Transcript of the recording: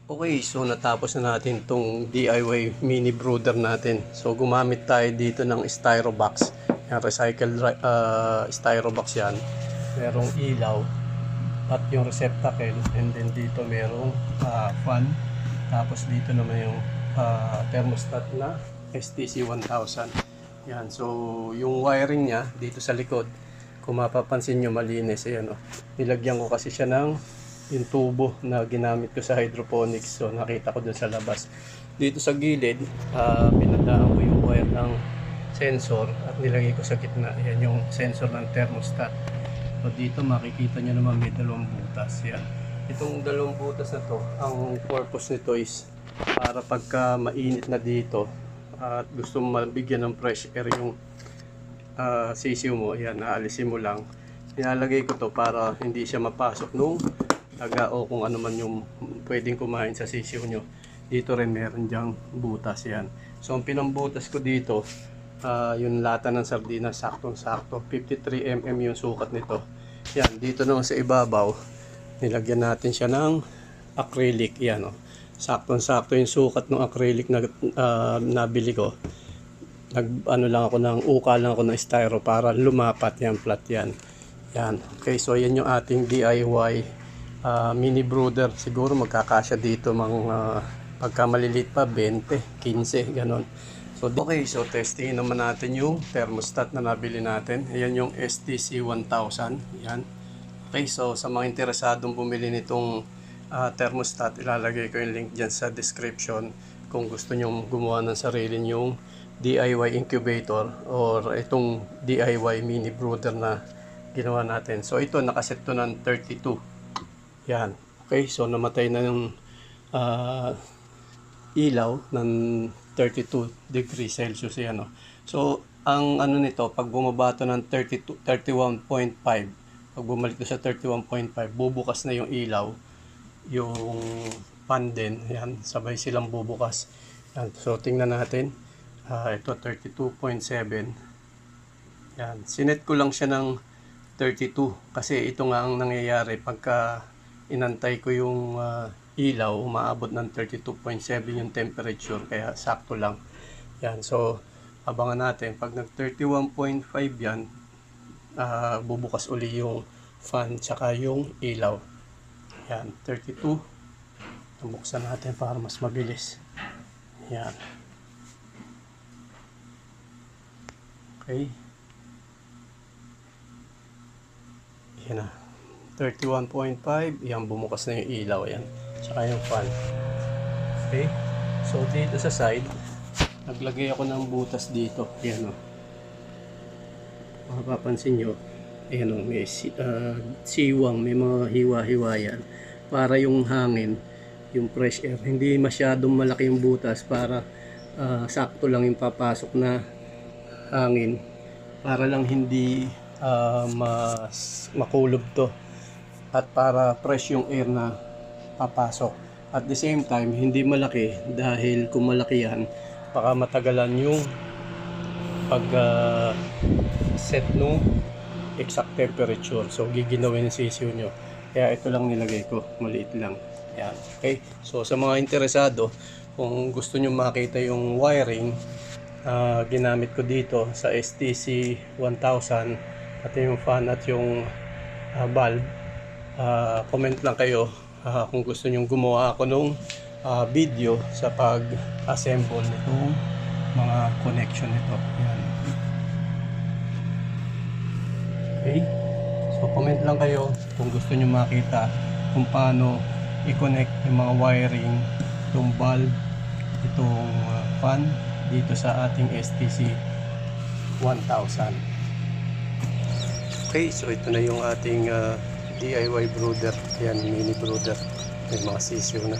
Okay, so natapos na natin tong DIY mini brooder natin. So gumamit tayo dito ng styrobox. Yan, recycled styrobox yan. Merong ilaw at yung receptacle, and then dito merong fan. Tapos dito naman yung thermostat na STC 1000. Yan, so yung wiring niya dito sa likod, kung mapapansin nyo malinis, ayan o. Nilagyan ko kasi siya ng yung tubo na ginamit ko sa hydroponics. So nakita ko dun sa labas. Dito sa gilid, pinadaan ko yung wire ng sensor at nilagay ko sa gitna. Yan yung sensor ng thermostat. So dito makikita nyo naman may dalawang butas. Yan. Itong dalawang butas na to, ang purpose nito is para pagka mainit na dito at gusto mo mabigyan ng fresh air yung sisiw mo, yan, naalisin mo lang. Nilalagay ko to para hindi siya mapasok nung taga o kung ano man yung pwedeng kumain sa sisiw nyo. Dito rin meron dyang butas yan. So ang pinambutas ko dito, yung lata ng sardinas, saktong-sakto 53 mm yung sukat nito. Yan, dito naman sa ibabaw, nilagyan natin siya ng acrylic. Yan, oh. Saktong-sakto yung sukat ng acrylic na nabili ko. Ano lang ako ng uka lang ako ng styro para lumapat yan, flat yan. Yan. Okay, so yan yung ating DIY mini brooder. Siguro magkakasya dito mga pagka maliliit pa 20, 15 ganon. So okay, so testingin naman natin yung thermostat na nabili natin. Ayan yung STC 1000. Yan. Okay, so sa mga interesadong bumili nitong thermostat, ilalagay ko yung link dyan sa description kung gusto nyo gumawa ng sarili yung DIY incubator or itong DIY mini brooder na ginawa natin. So ito, nakaset to ng 32. Yan. Okay, so namatay na yung ilaw ng 32 degrees Celsius. Yan, no? So, ang ano nito, pag bumaba to ng 31.5, pag bumalik to sa 31.5, bubukas na yung ilaw, yung fan din. Yan, sabay silang bubukas. Yan. So, tingnan natin. Ito, 32.7. Yan. Sinet ko lang siya ng 32 kasi ito nga ang nangyayari pagka inantay ko yung ilaw, umaabot ng 32.7 yung temperature, kaya sakto lang. Yan, so abangan natin pag nag 31.5 yan, bubukas uli yung fan tsaka yung ilaw. Yan, 32. Buksan natin para mas mabilis. Yan. Okay. Yan na. 31.5, yan, bumukas na yung ilaw, yan, tsaka yung fan. Okay, so dito sa side, naglagay ako ng butas dito, yan o. Mapapansin nyo, yan o, may siwang, may mga hiwa-hiwa yan, para yung hangin, yung fresh air, hindi masyadong malaki yung butas, para sakto lang yung papasok na hangin, para lang hindi makulob to, at para fresh yung air na papasok. At the same time, hindi malaki dahil kung malaki yan, baka matagalan yung pag set nung exact temperature. So giginawin ng sisiw nyo. Kaya ito lang nilagay ko, maliit lang. Yan. Okay, so sa mga interesado, kung gusto nyo makita yung wiring, ginamit ko dito sa STC 1000, at yung fan at yung valve, comment lang kayo kung gusto nyong gumawa ako nung video sa pag-assemble nitong mga connection nito. Yan. Okay, so comment lang kayo kung gusto nyo makita kung paano i-connect yung mga wiring, itong valve, itong fan dito sa ating STC 1000. Okay, so ito na yung ating DIY brooder. Yan, mini brooder. May mga sisiw na.